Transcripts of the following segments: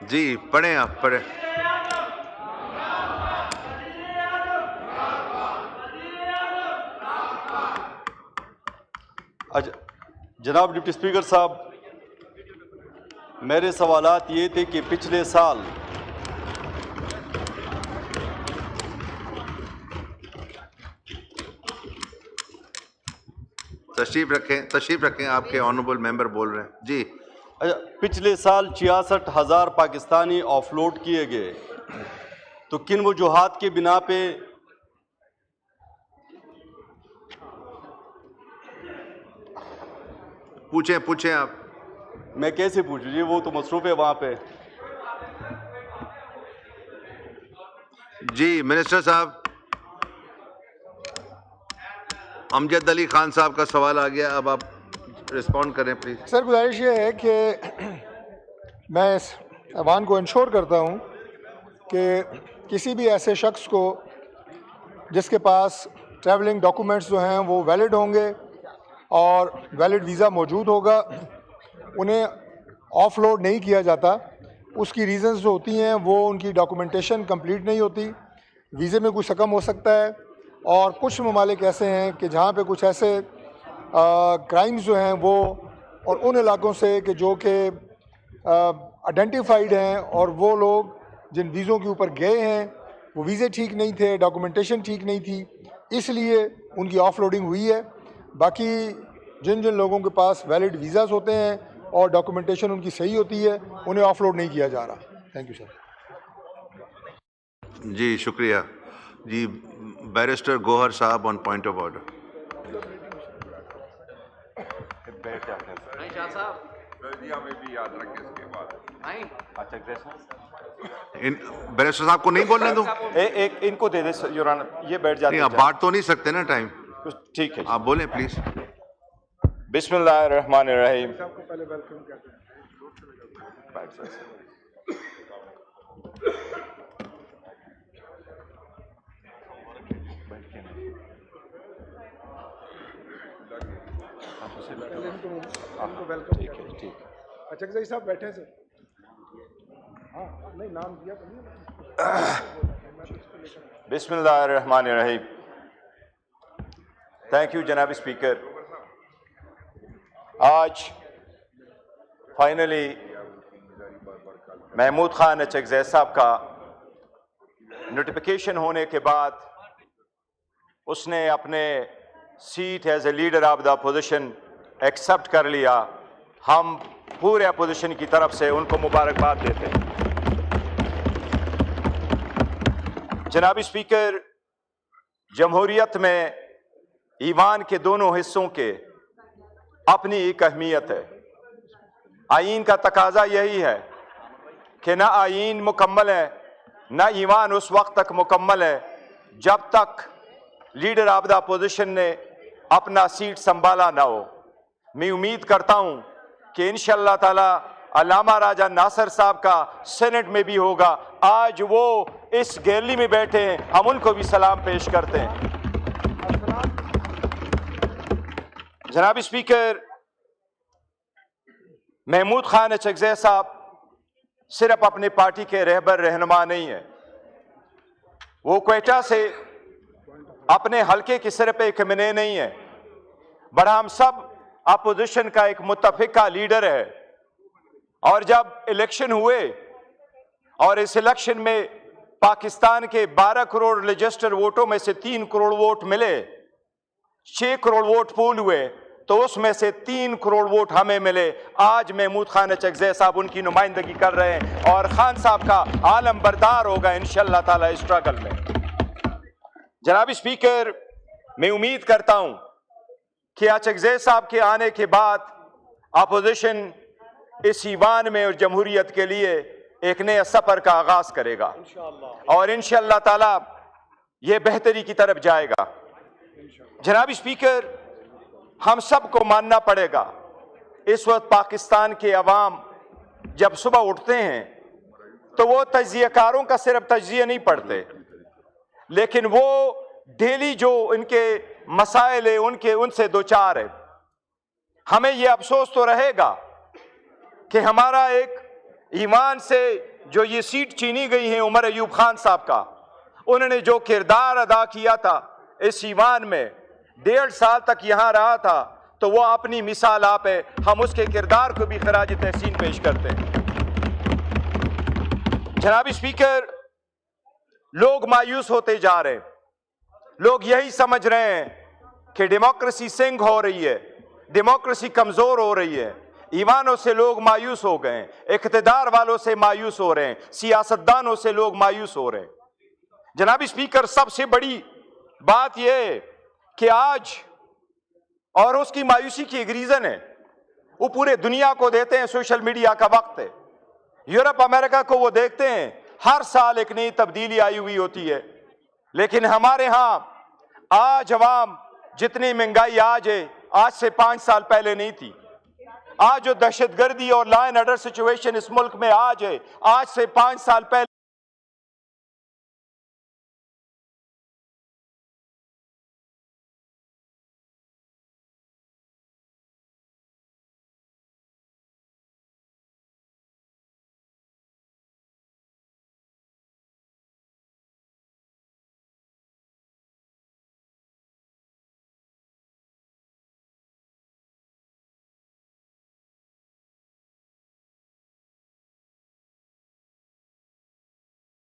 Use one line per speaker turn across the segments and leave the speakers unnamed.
جی پڑھیں، آپ پڑھیں۔
جناب ڈپٹی اسپیکر صاحب، میرے سوالات یہ تھے کہ پچھلے سال
تشریف رکھیں، آپ کے آنریبل ممبر بول رہے ہیں۔ جی
پچھلے سال 66,000 پاکستانی آف لوڈ کیے گئے، تو کن وجوہات کے بنا پہ
پوچھیں آپ۔
میں کیسے پوچھوں جی، وہ تو مصروف ہے وہاں پہ۔
جی منسٹر صاحب، امجد علی خان صاحب کا سوال آ گیا، اب آپ رسپونڈ کریں پلیز۔
سر گزارش یہ ہے کہ میں اس ایوان کو انشور کرتا ہوں کہ کسی بھی ایسے شخص کو جس کے پاس ٹریولنگ ڈاکومنٹس جو ہیں وہ ویلڈ ہوں گے اور ویلڈ ویزا موجود ہوگا، انہیں آف لوڈ نہیں کیا جاتا۔ اس کی ریزنز جو ہوتی ہیں وہ ان کی ڈاکومنٹیشن کمپلیٹ نہیں ہوتی، ویزے میں کچھ رقم ہو سکتا ہے، اور کچھ ممالک ایسے ہیں کہ جہاں پہ کچھ ایسے کرائمز جو ہیں وہ، اور ان علاقوں سے کہ جو کہ آئیڈینٹیفائڈ ہیں، اور وہ لوگ جن ویزوں کے اوپر گئے ہیں وہ ویزے ٹھیک نہیں تھے، ڈاکومنٹیشن ٹھیک نہیں تھی، اس لیے ان کی آف لوڈنگ ہوئی ہے۔ باقی جن لوگوں کے پاس ویلڈ ویزاز ہوتے ہیں اور ڈاکومنٹیشن ان کی صحیح ہوتی ہے، انہیں آف لوڈ نہیں کیا جا رہا۔ Thank you sir.
جی شکریہ۔ جی بیرسٹر گوہر صاحب on point of order. Barrister صاحب کو نہیں بولنے دو،
ایک ان کو دے دے یور آنر، یہ بیٹھ جاتے
نہیں آپ بانٹ تو نہیں سکتے نا ٹائم،
ٹھیک ہے۔
آپ بولیں پلیز۔
بسم اللہ الرحمن الرحیم۔
اچھا صاحب بیٹھے سر، ہاں نہیں نام دیا
بسم اللہ الرحمن الرحیم۔ تھینک یو جناب اسپیکر۔ آج فائنلی محمود خان اچکزئی صاحب کا نوٹیفیکیشن ہونے کے بعد اس نے اپنے seat as a leader of the opposition accept کر لیا۔ ہم پورے اپوزیشن کی طرف سے ان کو مبارکباد دیتے ہیں۔ جناب اسپیکر، جمہوریت میں ایوان کے دونوں حصوں کے اپنی ایک اہمیت ہے۔ آئین کا تقاضا یہی ہے کہ نہ آئین مکمل ہے نہ ایوان اس وقت تک مکمل ہے جب تک لیڈر آف دا اپوزیشن نے اپنا سیٹ سنبھالا نہ ہو۔ میں امید کرتا ہوں کہ انشاءاللہ تعالی علامہ راجہ ناصر صاحب کا سینٹ میں بھی ہوگا۔ آج وہ اس گیلری میں بیٹھے ہیں، ہم ان کو بھی سلام پیش کرتے ہیں۔ جناب اسپیکر، محمود خان اچکزئی صاحب صرف اپنے پارٹی کے رہبر رہنما نہیں ہیں، وہ کوئٹہ سے اپنے حلقے کی صرف ایک امینے نہیں ہے، بڑا ہم سب اپوزیشن کا ایک متفقہ لیڈر ہے۔ اور جب الیکشن ہوئے اور اس الیکشن میں پاکستان کے 12 کروڑ رجسٹر ووٹوں میں سے 3 کروڑ ووٹ ملے، 6 کروڑ ووٹ پول ہوئے، تو اس میں سے 3 کروڑ ووٹ ہمیں ملے۔ آج محمود خان اچکزئی صاحب ان کی نمائندگی کر رہے ہیں اور خان صاحب کا عالم بردار ہوگا انشاءاللہ تعالی اسٹرگل میں۔ جناب اسپیکر، میں امید کرتا ہوں کہ اچکزئی صاحب کے آنے کے بعد اپوزیشن اس ایوان میں اور جمہوریت کے لیے ایک نئے سفر کا آغاز کرے گا اور انشاءاللہ تعالی یہ بہتری کی طرف جائے گا۔ جناب اسپیکر، ہم سب کو ماننا پڑے گا، اس وقت پاکستان کے عوام جب صبح اٹھتے ہیں تو وہ تجزیہ کاروں کا صرف تجزیہ نہیں پڑھتے، لیکن وہ ڈیلی جو ان کے مسائل ہیں ان سے دوچار ہے۔ ہمیں یہ افسوس تو رہے گا کہ ہمارا ایک ایمان سے जो ये सीट छीनी गई है उमर अयूब खान साहब का, उन्होंने जो किरदार अदा किया था इस ईवान में, 1.5 साल तक यहाँ रहा था, तो वो अपनी मिसाल आप है। हम उसके किरदार को भी खराज तहसीन पेश करते हैं। जनाब स्पीकर, लोग मायूस होते जा रहे हैं। लोग यही समझ रहे हैं कि डेमोक्रेसी सिंग हो रही है, डेमोक्रेसी कमजोर हो रही है। ईवानों से लोग मायूस हो गए, इख्तिदार वालों से मायूस हो रहे हैं, सियासतदानों से लोग मायूस हो रहे हैं। जनाब स्पीकर, सबसे बड़ी बात यह है कि आज, और उसकी मायूसी की एक रीजन है, वो पूरे दुनिया को देते हैं सोशल मीडिया का वक्त है। यूरोप अमेरिका को वो देखते हैं, हर साल एक नई तब्दीली आई हुई होती है। लेकिन हमारे यहाँ आज अवाम, जितनी महंगाई आज है, आज से 5 साल पहले नहीं थी। आज जो दहशतगर्दी और लॉ एंड ऑर्डर सिचुएशन इस मुल्क में आज है, आज से 5 साल पहले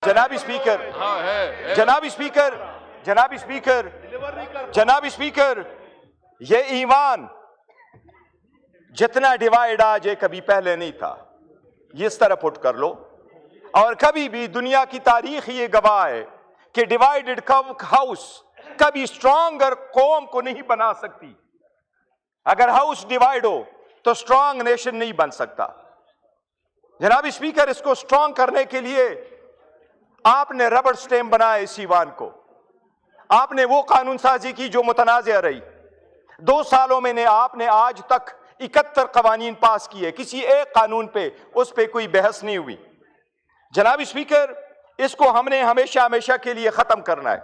जनाब स्पीकर, ये ईवान जितना डिवाइड आज है कभी पहले नहीं था, ये इस तरह पुट कर लो। और कभी भी दुनिया की तारीख ये गवाह है कि डिवाइडेड हाउस कभी स्ट्रॉन्गर कौम को नहीं बना सकती। अगर हाउस डिवाइड हो तो स्ट्रॉन्ग नेशन नहीं बन सकता। जनाब स्पीकर, इसको स्ट्रॉन्ग करने के लिए आपने रबड़ स्टैम्प बनाया इस ईवान को। आपने वो कानून साजी की जो मुतनाज़िया रही। 2 सालों में आपने आज तक 71 कवानीन पास किए, किसी एक कानून पे उस पे कोई बहस नहीं हुई। जनाब स्पीकर, इसको हमने हमेशा हमेशा के लिए खत्म करना है।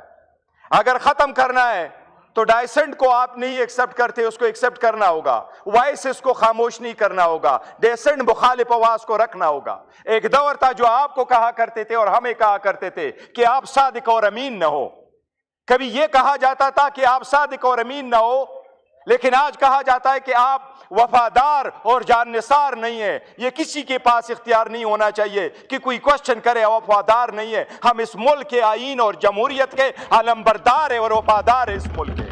अगर खत्म करना है तो डाइसेंट को आप नहीं एक्सेप्ट करते, उसको एक्सेप्ट करना होगा। वॉइसेस को खामोश नहीं करना होगा, डेसेंट मुखालिफ आवाज को रखना होगा। एक दौर था जो आपको कहा करते थे और हमें कहा करते थे कि आप सादिक और अमीन न हो। कभी यह कहा जाता था कि आप सादिक और अमीन न हो, लेकिन आज कहा जाता है कि आप वफादार और जाननिसार नहीं है। यह किसी के पास इख्तियार नहीं होना चाहिए कि कोई क्वेश्चन करे वफादार नहीं है। हम इस मुल्क के आईन और जमहूरियत के अलंबरदार है और वफादार है इस मुल्क के।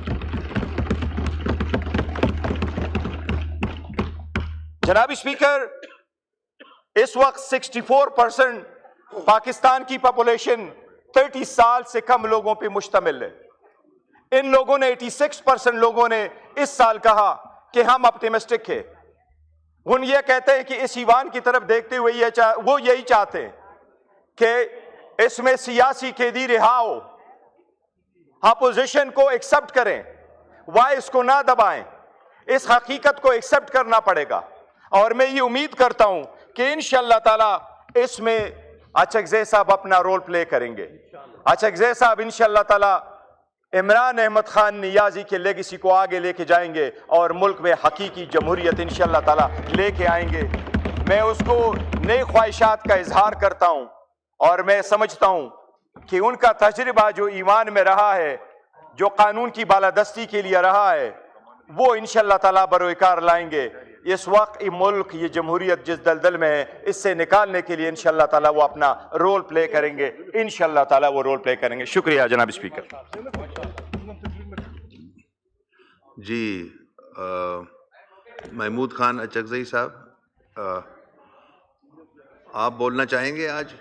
जनाब स्पीकर, इस वक्त 64% पाकिस्तान की पॉपुलेशन 30 साल से कम लोगों पे मुश्तमिल है। इन लोगों ने 86% लोगों ने इस साल कहा कि हम ऑप्टिमिस्टिक है। उन ये कहते हैं कि इस ईवान की तरफ देखते हुए वो यही चाहते हैं कि इसमें सियासी कैदी रिहा हो, अपोजिशन को एक्सेप्ट करें, वॉइस को ना दबाएं। इस हकीकत को एक्सेप्ट करना पड़ेगा। और मैं ये उम्मीद करता हूं कि इंशाअल्लाह ताला इसमें अचकज़ई साहब अपना रोल प्ले करेंगे। अचकज़ई साहब इंशाअल्लाह ताला इमरान अहमद खान नियाजी के लेगेसी को आगे लेके जाएंगे और मुल्क में हकीकी जमहूरियत इंशाअल्लाह ताला लेके आएंगे। मैं उसको नई ख्वाहिशात का इजहार करता हूं और मैं समझता हूं कि उनका तजर्बा जो ईवान में रहा है, जो कानून की बालादस्ती के लिए रहा है, वो इंशाअल्लाह ताला बरोकार लाएंगे। इस वक्त ये मुल्क, ये जमहूरियत जिस दलदल में है, इससे निकालने के लिए इंशाअल्लाह ताला वो अपना रोल प्ले करेंगे। इंशाअल्लाह ताला वो रोल प्ले करेंगे। शुक्रिया जनाब स्पीकर।
जी, महमूद खान अचकज़ई साहब, आप बोलना चाहेंगे आज?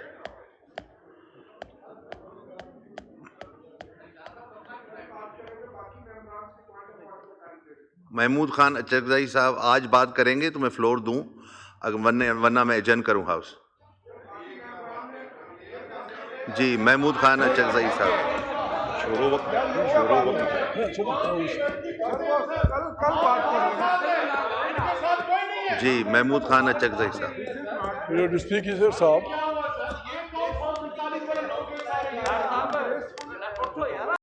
महमूद खान अचकज़ई साहब आज बात करेंगे तो मैं फ्लोर दूं, अगर वरना मैं एजन करूं हाउस। जी, महमूद खान अचकज़ई साहब।
जी, महमूद खान अचकज़ई साहब।
स्पीकर साहब,